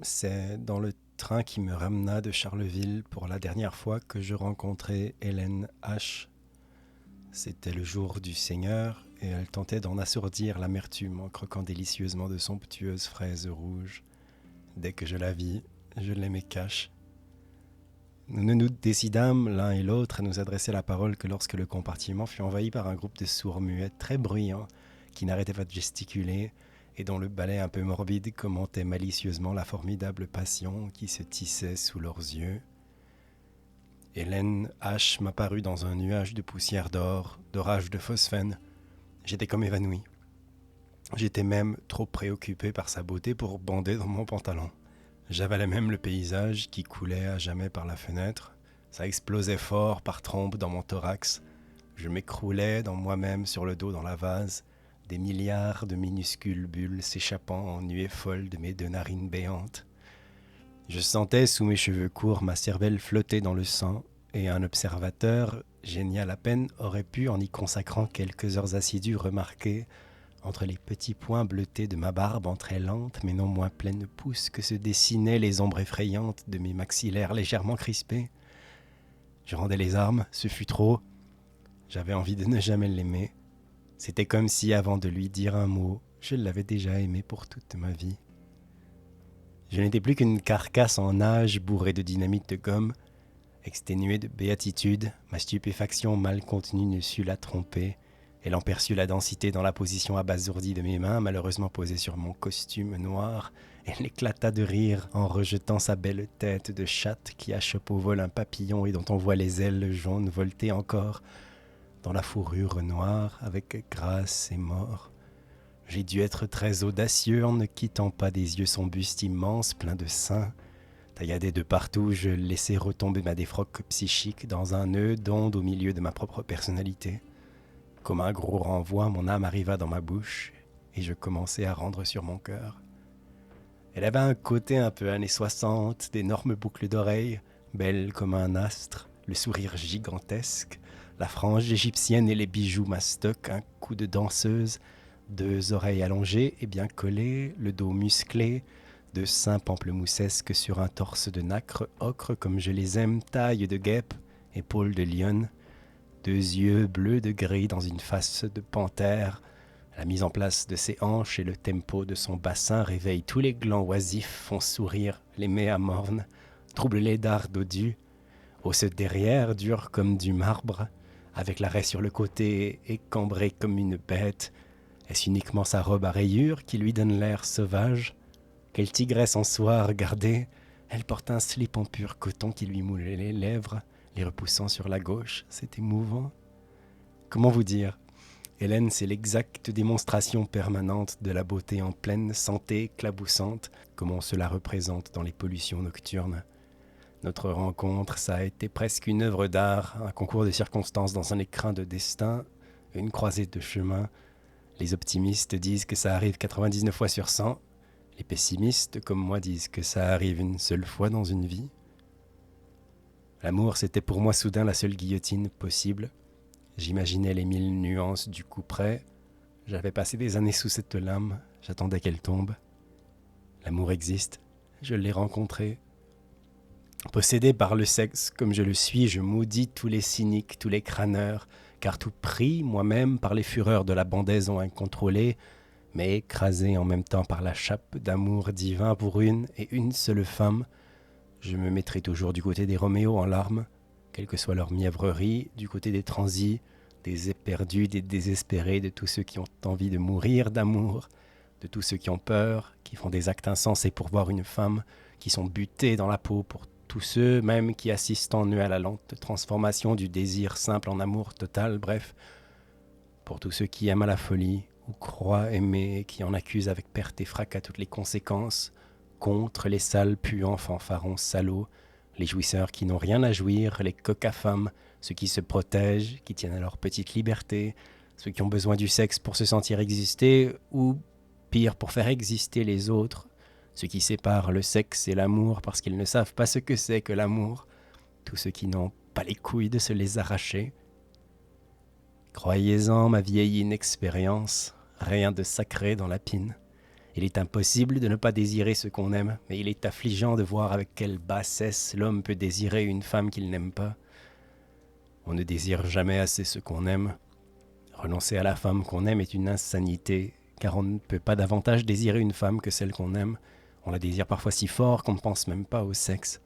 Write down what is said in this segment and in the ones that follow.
C'est dans le train qui me ramena de Charleville pour la dernière fois que je rencontrai Hélène H. C'était le jour du Seigneur et elle tentait d'en assourdir l'amertume en croquant délicieusement de somptueuses fraises rouges. Dès que je la vis, je l'aimais cash. Nous ne nous décidâmes l'un et l'autre à nous adresser la parole que lorsque le compartiment fut envahi par un groupe de sourds muets très bruyants qui n'arrêtaient pas de gesticuler et dont le balai un peu morbide commentait malicieusement la formidable passion qui se tissait sous leurs yeux. Hélène H. m'apparut dans un nuage de poussière d'or, d'orage de phosphène. J'étais comme évanoui. J'étais même trop préoccupé par sa beauté pour bander dans mon pantalon. J'avalais même le paysage qui coulait à jamais par la fenêtre. Ça explosait fort par trombes dans mon thorax. Je m'écroulais dans moi-même sur le dos dans la vase, des milliards de minuscules bulles s'échappant en nuées folles de mes deux narines béantes. Je sentais sous mes cheveux courts ma cervelle flotter dans le sang, et un observateur, génial à peine, aurait pu, en y consacrant quelques heures assidues, remarquer, entre les petits points bleutés de ma barbe en très lente mais non moins pleine pousse, que se dessinaient les ombres effrayantes de mes maxillaires légèrement crispés. Je rendais les armes, ce fut trop. J'avais envie de ne jamais l'aimer. C'était comme si, avant de lui dire un mot, je l'avais déjà aimé pour toute ma vie. Je n'étais plus qu'une carcasse en nage bourrée de dynamite de gomme. Exténuée de béatitude, ma stupéfaction mal contenue ne sut la tromper. Elle en perçut la densité dans la position abasourdie de mes mains, malheureusement posées sur mon costume noir. Elle éclata de rire en rejetant sa belle tête de chatte qui achoppe au vol un papillon et dont on voit les ailes jaunes volter encore dans la fourrure noire avec grâce et mort. J'ai dû être très audacieux en ne quittant pas des yeux son buste immense plein de seins. Tailladé de partout, je laissai retomber ma défroque psychique dans un nœud d'onde au milieu de ma propre personnalité. Comme un gros renvoi, mon âme arriva dans ma bouche et je commençai à rendre sur mon cœur. Elle avait un côté un peu années 60, d'énormes boucles d'oreilles, belle comme un astre, le sourire gigantesque, la frange égyptienne et les bijoux mastoc, un cou de danseuse, deux oreilles allongées et bien collées, le dos musclé, deux seins pamplemoussesques sur un torse de nacre ocre comme je les aime, taille de guêpe, épaules de lionne, deux yeux bleus de gris dans une face de panthère. La mise en place de ses hanches et le tempo de son bassin réveillent tous les glands oisifs, font sourire les méas mornes, troublent les dards dodus, hausse derrière, dur comme du marbre, avec l'arrêt sur le côté et cambré comme une bête. Est-ce uniquement sa robe à rayures qui lui donne l'air sauvage? Quelle tigresse en soie, regardez! Elle porte un slip en pur coton qui lui moulait les lèvres, les repoussant sur la gauche. C'est émouvant. Comment vous dire? Hélène, c'est l'exacte démonstration permanente de la beauté en pleine santé éclaboussante, comme on se la représente dans les pollutions nocturnes. Notre rencontre, ça a été presque une œuvre d'art, un concours de circonstances dans un écrin de destin, une croisée de chemins. Les optimistes disent que ça arrive 99 fois sur 100. Les pessimistes, comme moi, disent que ça arrive une seule fois dans une vie. L'amour, c'était pour moi soudain la seule guillotine possible. J'imaginais les 1000 nuances du couperet. J'avais passé des années sous cette lame. J'attendais qu'elle tombe. L'amour existe. Je l'ai rencontré. Possédé par le sexe comme je le suis, je maudis tous les cyniques, tous les crâneurs, car tout pris, moi-même, par les fureurs de la bandaison incontrôlée, mais écrasé en même temps par la chape d'amour divin pour une et une seule femme, je me mettrai toujours du côté des Roméos en larmes, quelle que soit leur mièvrerie, du côté des transis, des éperdus, des désespérés, de tous ceux qui ont envie de mourir d'amour, de tous ceux qui ont peur, qui font des actes insensés pour voir une femme, qui sont butés dans la peau pour tous ceux même qui assistent en eux à la lente transformation du désir simple en amour total, bref, pour tous ceux qui aiment à la folie, ou croient aimer, et qui en accusent avec perte et fracas toutes les conséquences, contre les sales puants fanfarons salauds, les jouisseurs qui n'ont rien à jouir, les coqs à femmes, ceux qui se protègent, qui tiennent à leur petite liberté, ceux qui ont besoin du sexe pour se sentir exister, ou pire, pour faire exister les autres, ceux qui séparent le sexe et l'amour parce qu'ils ne savent pas ce que c'est que l'amour, tous ceux qui n'ont pas les couilles de se les arracher. Croyez-en ma vieille inexpérience, rien de sacré dans la pine. Il est impossible de ne pas désirer ce qu'on aime, mais il est affligeant de voir avec quelle bassesse l'homme peut désirer une femme qu'il n'aime pas. On ne désire jamais assez ce qu'on aime. Renoncer à la femme qu'on aime est une insanité, car on ne peut pas davantage désirer une femme que celle qu'on aime. On la désire parfois si fort qu'on ne pense même pas au sexe.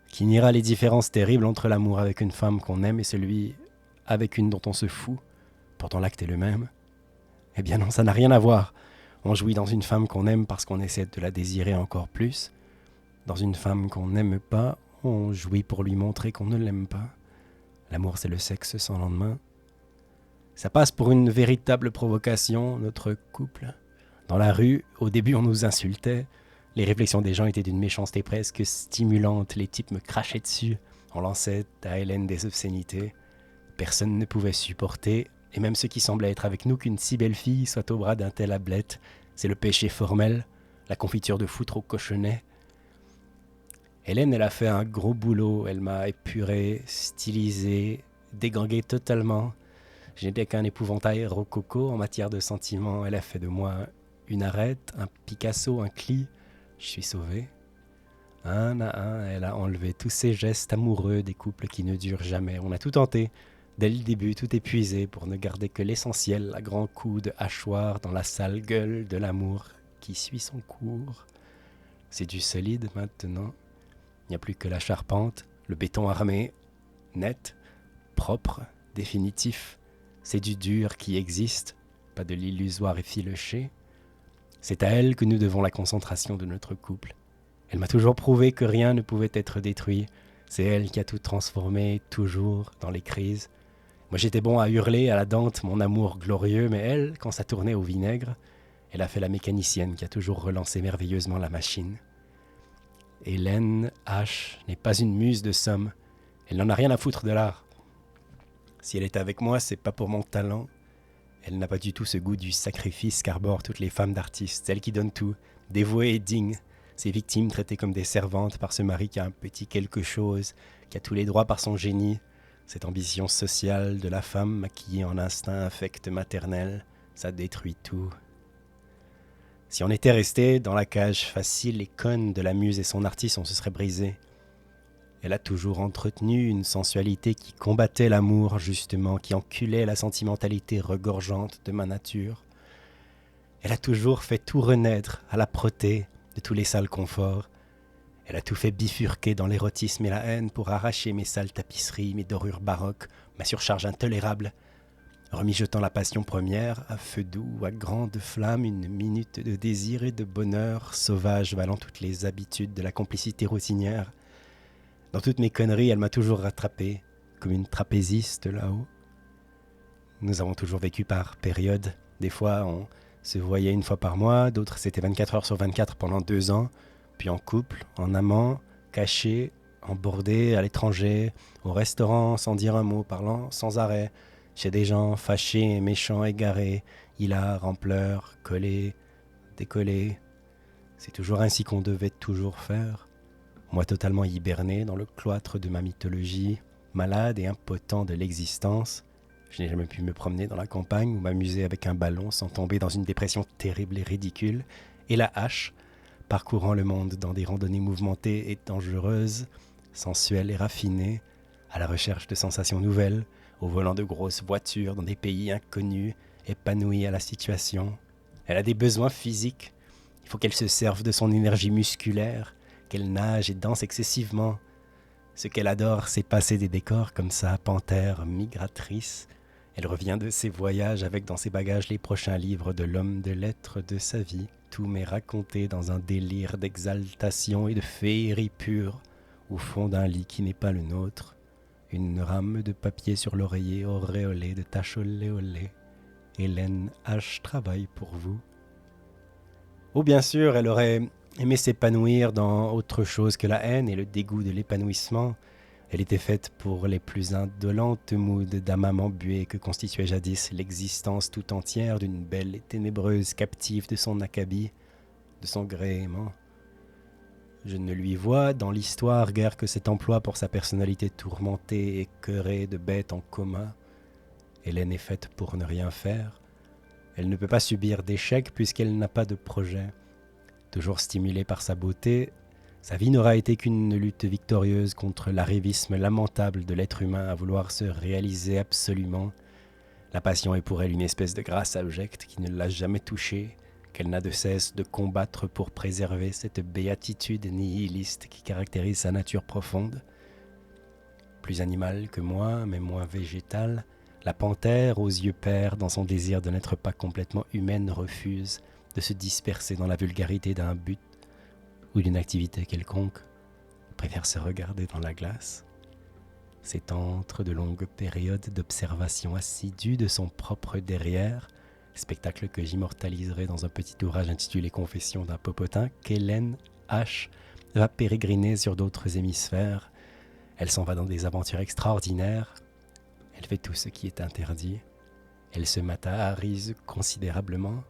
Qui niera les différences terribles entre l'amour avec une femme qu'on aime et celui avec une dont on se fout? Pourtant l'acte est le même. Eh bien non, ça n'a rien à voir. On jouit dans une femme qu'on aime parce qu'on essaie de la désirer encore plus. Dans une femme qu'on n'aime pas, on jouit pour lui montrer qu'on ne l'aime pas. L'amour, c'est le sexe sans lendemain. Ça passe pour une véritable provocation, notre couple. Dans la rue, au début, on nous insultait. Les réflexions des gens étaient d'une méchanceté presque stimulante. Les types me crachaient dessus. On lançait à Hélène des obscénités. Personne ne pouvait supporter, et même ceux qui semblaient être avec nous, qu'une si belle fille soit au bras d'un tel ablette. C'est le péché formel, la confiture de foutre au cochonnet. Hélène, elle a fait un gros boulot. Elle m'a épuré, stylisé, dégangué totalement. Je n'étais qu'un épouvantail rococo en matière de sentiments. Elle a fait de moi une arête, un Picasso, un Klee. Je suis sauvé. Un à un, elle a enlevé tous ces gestes amoureux des couples qui ne durent jamais. On a tout tenté. Dès le début, tout épuisé pour ne garder que l'essentiel, à grands coups de hachoir dans la sale gueule de l'amour qui suit son cours. C'est du solide maintenant. Il n'y a plus que la charpente, le béton armé, net, propre, définitif. C'est du dur qui existe, pas de l'illusoire effiloché. C'est à elle que nous devons la concentration de notre couple. Elle m'a toujours prouvé que rien ne pouvait être détruit. C'est elle qui a tout transformé, toujours, dans les crises. Moi j'étais bon à hurler à la dente mon amour glorieux, mais elle, quand ça tournait au vinaigre, elle a fait la mécanicienne qui a toujours relancé merveilleusement la machine. Hélène H. n'est pas une muse de somme. Elle n'en a rien à foutre de l'art. Si elle est avec moi, c'est pas pour mon talent. Elle n'a pas du tout ce goût du sacrifice qu'arborent toutes les femmes d'artistes, celles qui donnent tout, dévouées et dignes. Ces victimes traitées comme des servantes par ce mari qui a un petit quelque chose, qui a tous les droits par son génie. Cette ambition sociale de la femme maquillée en instinct affect maternel, ça détruit tout. Si on était resté dans la cage facile et conne de la muse et son artiste, on se serait brisé. Elle a toujours entretenu une sensualité qui combattait l'amour, justement, qui enculait la sentimentalité regorgeante de ma nature. Elle a toujours fait tout renaître à l'âpreté de tous les sales conforts. Elle a tout fait bifurquer dans l'érotisme et la haine pour arracher mes sales tapisseries, mes dorures baroques, ma surcharge intolérable, remijotant la passion première, à feu doux, à grande flamme, une minute de désir et de bonheur, sauvage valant toutes les habitudes de la complicité routinière. Dans toutes mes conneries, elle m'a toujours rattrapé, comme une trapéziste là-haut. Nous avons toujours vécu par périodes. Des fois, on se voyait une fois par mois, d'autres c'était 24 heures sur 24 pendant 2 ans, puis en couple, en amant, caché, en bordée, à l'étranger, au restaurant, sans dire un mot, parlant sans arrêt, chez des gens fâchés, méchants, égarés, hilars, en pleurs, collés, décollés. C'est toujours ainsi qu'on devait toujours faire. Moi totalement hiberné dans le cloître de ma mythologie, malade et impotent de l'existence. Je n'ai jamais pu me promener dans la campagne ou m'amuser avec un ballon sans tomber dans une dépression terrible et ridicule. Et la hache, parcourant le monde dans des randonnées mouvementées et dangereuses, sensuelles et raffinées, à la recherche de sensations nouvelles, au volant de grosses voitures dans des pays inconnus, épanouie à la situation. Elle a des besoins physiques. Il faut qu'elle se serve de son énergie musculaire, qu'elle nage et danse excessivement. Ce qu'elle adore, c'est passer des décors comme ça, panthère migratrice. Elle revient de ses voyages avec dans ses bagages les prochains livres de l'homme de lettres de sa vie. Tout m'est raconté dans un délire d'exaltation et de féerie pure, au fond d'un lit qui n'est pas le nôtre. Une rame de papier sur l'oreiller auréolée de taches olé olé. Hélène H. travaille pour vous. Oh bien sûr, elle aurait aimé s'épanouir dans autre chose que la haine et le dégoût de l'épanouissement. Elle était faite pour les plus indolentes moods d'âme embuée que constituait jadis l'existence tout entière d'une belle et ténébreuse captive de son acabit, de son gréement. Je ne lui vois dans l'histoire guère que cet emploi pour sa personnalité tourmentée et écœurée de bête en coma. Hélène est faite pour ne rien faire. Elle ne peut pas subir d'échec puisqu'elle n'a pas de projet. Toujours stimulée par sa beauté, sa vie n'aura été qu'une lutte victorieuse contre l'arrivisme lamentable de l'être humain à vouloir se réaliser absolument. La passion est pour elle une espèce de grâce abjecte qui ne l'a jamais touchée, qu'elle n'a de cesse de combattre pour préserver cette béatitude nihiliste qui caractérise sa nature profonde. Plus animale que moi, mais moins végétale, la panthère aux yeux pères, dans son désir de n'être pas complètement humaine, refuse de se disperser dans la vulgarité d'un but ou d'une activité quelconque, préfère se regarder dans la glace, s'étendre de longues périodes d'observation assidue de son propre derrière, spectacle que j'immortaliserai dans un petit ouvrage intitulé Confessions d'un popotin qu'Hélène H. va pérégriner sur d'autres hémisphères. Elle s'en va dans des aventures extraordinaires, elle fait tout ce qui est interdit, elle se matérialise considérablement.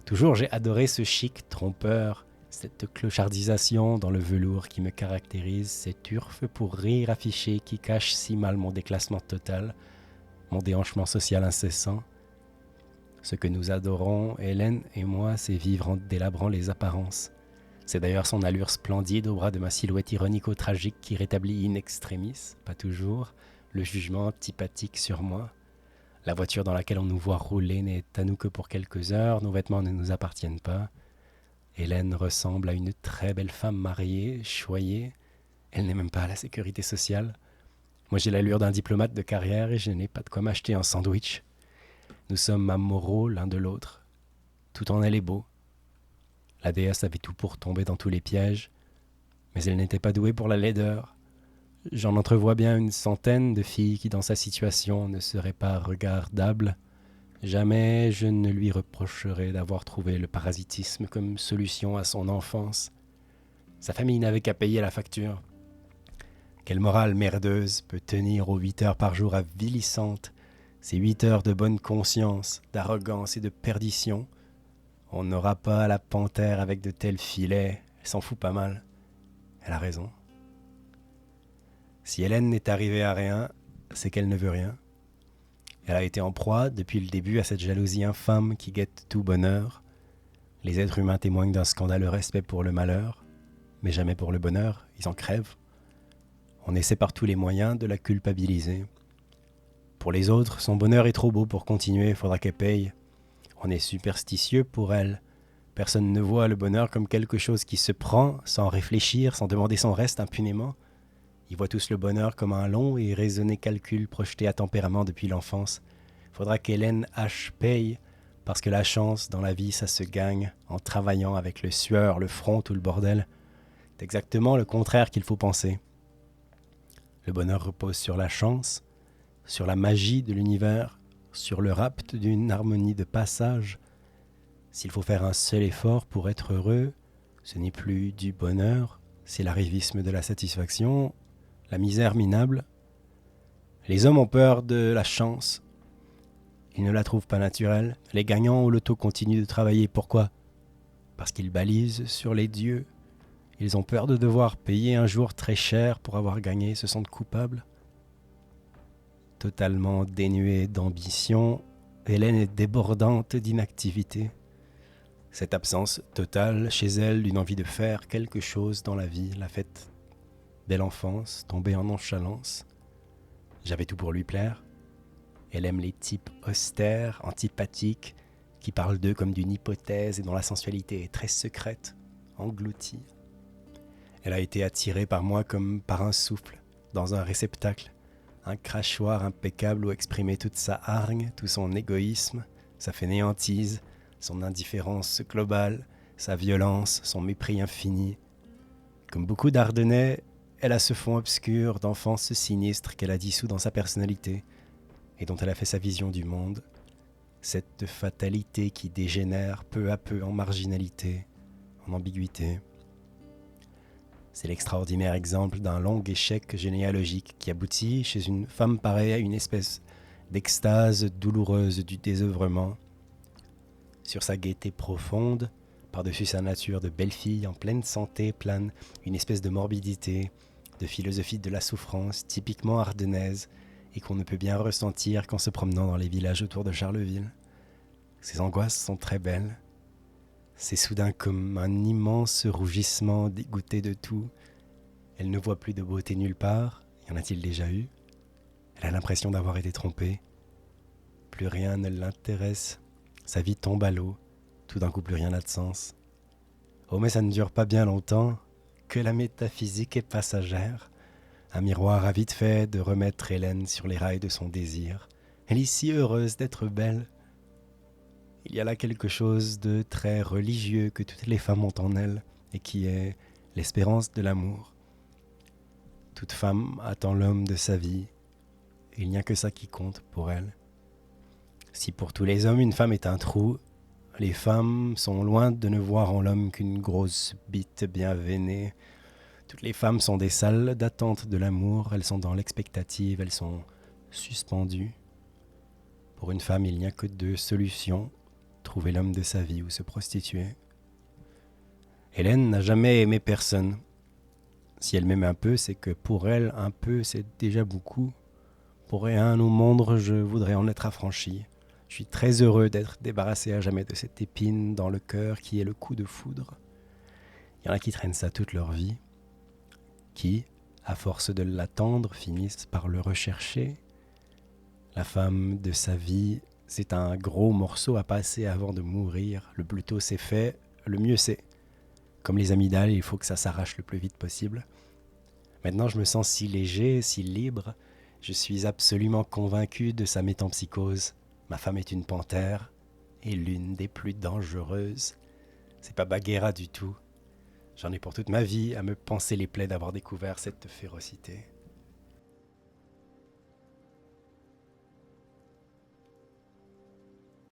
Toujours j'ai adoré ce chic trompeur, cette clochardisation dans le velours qui me caractérise, ces turfes pour rire affiché qui cachent si mal mon déclassement total, mon déhanchement social incessant. Ce que nous adorons, Hélène et moi, c'est vivre en délabrant les apparences. C'est d'ailleurs son allure splendide au bras de ma silhouette ironico-tragique qui rétablit in extremis, pas toujours, le jugement antipathique sur moi. La voiture dans laquelle on nous voit rouler n'est à nous que pour quelques heures, nos vêtements ne nous appartiennent pas. Hélène ressemble à une très belle femme mariée, choyée. Elle n'est même pas à la sécurité sociale. Moi j'ai l'allure d'un diplomate de carrière et je n'ai pas de quoi m'acheter un sandwich. Nous sommes amoureux l'un de l'autre. Tout en elle est beau. La déesse avait tout pour tomber dans tous les pièges, mais elle n'était pas douée pour la laideur. J'en entrevois bien une centaine de filles qui, dans sa situation, ne seraient pas regardables. Jamais je ne lui reprocherai d'avoir trouvé le parasitisme comme solution à son enfance. Sa famille n'avait qu'à payer la facture. Quelle morale merdeuse peut tenir aux 8 heures par jour avilissantes, ces 8 heures de bonne conscience, d'arrogance et de perdition? On n'aura pas la panthère avec de tels filets, elle s'en fout pas mal. Elle a raison. Si Hélène n'est arrivée à rien, c'est qu'elle ne veut rien. Elle a été en proie depuis le début à cette jalousie infâme qui guette tout bonheur. Les êtres humains témoignent d'un scandaleux respect pour le malheur, mais jamais pour le bonheur, ils en crèvent. On essaie par tous les moyens de la culpabiliser. Pour les autres, son bonheur est trop beau pour continuer, il faudra qu'elle paye. On est superstitieux pour elle. Personne ne voit le bonheur comme quelque chose qui se prend sans réfléchir, sans demander son reste impunément. Ils voient tous le bonheur comme un long et raisonné calcul projeté à tempérament depuis l'enfance. Il faudra qu'Hélène H. paye, parce que la chance dans la vie, ça se gagne en travaillant avec le sueur, le front ou le bordel. C'est exactement le contraire qu'il faut penser. Le bonheur repose sur la chance, sur la magie de l'univers, sur le rapt d'une harmonie de passage. S'il faut faire un seul effort pour être heureux, ce n'est plus du bonheur, c'est l'arrivisme de la satisfaction, la misère minable. Les hommes ont peur de la chance. Ils ne la trouvent pas naturelle. Les gagnants au loto continuent de travailler. Pourquoi ? Parce qu'ils balisent sur les dieux. Ils ont peur de devoir payer un jour très cher pour avoir gagné, se sentent coupables. Totalement dénuée d'ambition, Hélène est débordante d'inactivité. Cette absence totale chez elle d'une envie de faire quelque chose dans la vie l'a faite dès l'enfance, tombée en nonchalance. J'avais tout pour lui plaire. Elle aime les types austères, antipathiques, qui parlent d'eux comme d'une hypothèse et dont la sensualité est très secrète, engloutie. Elle a été attirée par moi comme par un souffle, dans un réceptacle, un crachoir impeccable où exprimer toute sa hargne, tout son égoïsme, sa fainéantise, son indifférence globale, sa violence, son mépris infini. Comme beaucoup d'Ardennais, elle a ce fond obscur d'enfance sinistre qu'elle a dissous dans sa personnalité et dont elle a fait sa vision du monde, cette fatalité qui dégénère peu à peu en marginalité, en ambiguïté. C'est l'extraordinaire exemple d'un long échec généalogique qui aboutit chez une femme pareille à une espèce d'extase douloureuse du désœuvrement. Sur sa gaieté profonde, par-dessus sa nature de belle fille en pleine santé, plane une espèce de morbidité, de philosophie de la souffrance typiquement ardennaise et qu'on ne peut bien ressentir qu'en se promenant dans les villages autour de Charleville. Ses angoisses sont très belles. C'est soudain comme un immense rougissement dégoûté de tout. Elle ne voit plus de beauté nulle part. Y en a-t-il déjà eu? Elle a l'impression d'avoir été trompée. Plus rien ne l'intéresse. Sa vie tombe à l'eau. Tout d'un coup, plus rien n'a de sens. Oh, mais ça ne dure pas bien longtemps. Que la métaphysique est passagère. Un miroir a vite fait de remettre Hélène sur les rails de son désir. Elle est si heureuse d'être belle. Il y a là quelque chose de très religieux que toutes les femmes ont en elles et qui est l'espérance de l'amour. Toute femme attend l'homme de sa vie et il n'y a que ça qui compte pour elle. Si pour tous les hommes une femme est un trou, les femmes sont loin de ne voir en l'homme qu'une grosse bite bien veinée. Toutes les femmes sont des salles d'attente de l'amour, elles sont dans l'expectative, elles sont suspendues. Pour une femme, il n'y a que deux solutions, trouver l'homme de sa vie ou se prostituer. Hélène n'a jamais aimé personne. Si elle m'aime un peu, c'est que pour elle, un peu, c'est déjà beaucoup. Pour rien au monde, je voudrais en être affranchi. Je suis très heureux d'être débarrassé à jamais de cette épine dans le cœur qui est le coup de foudre. Il y en a qui traînent ça toute leur vie, qui, à force de l'attendre, finissent par le rechercher. La femme de sa vie, c'est un gros morceau à passer avant de mourir. Le plus tôt c'est fait, le mieux c'est. Comme les amygdales, il faut que ça s'arrache le plus vite possible. Maintenant, je me sens si léger, si libre. Je suis absolument convaincu de sa métempsychose. Ma femme est une panthère et l'une des plus dangereuses. C'est pas Bagheera du tout. J'en ai pour toute ma vie à me panser les plaies d'avoir découvert cette férocité.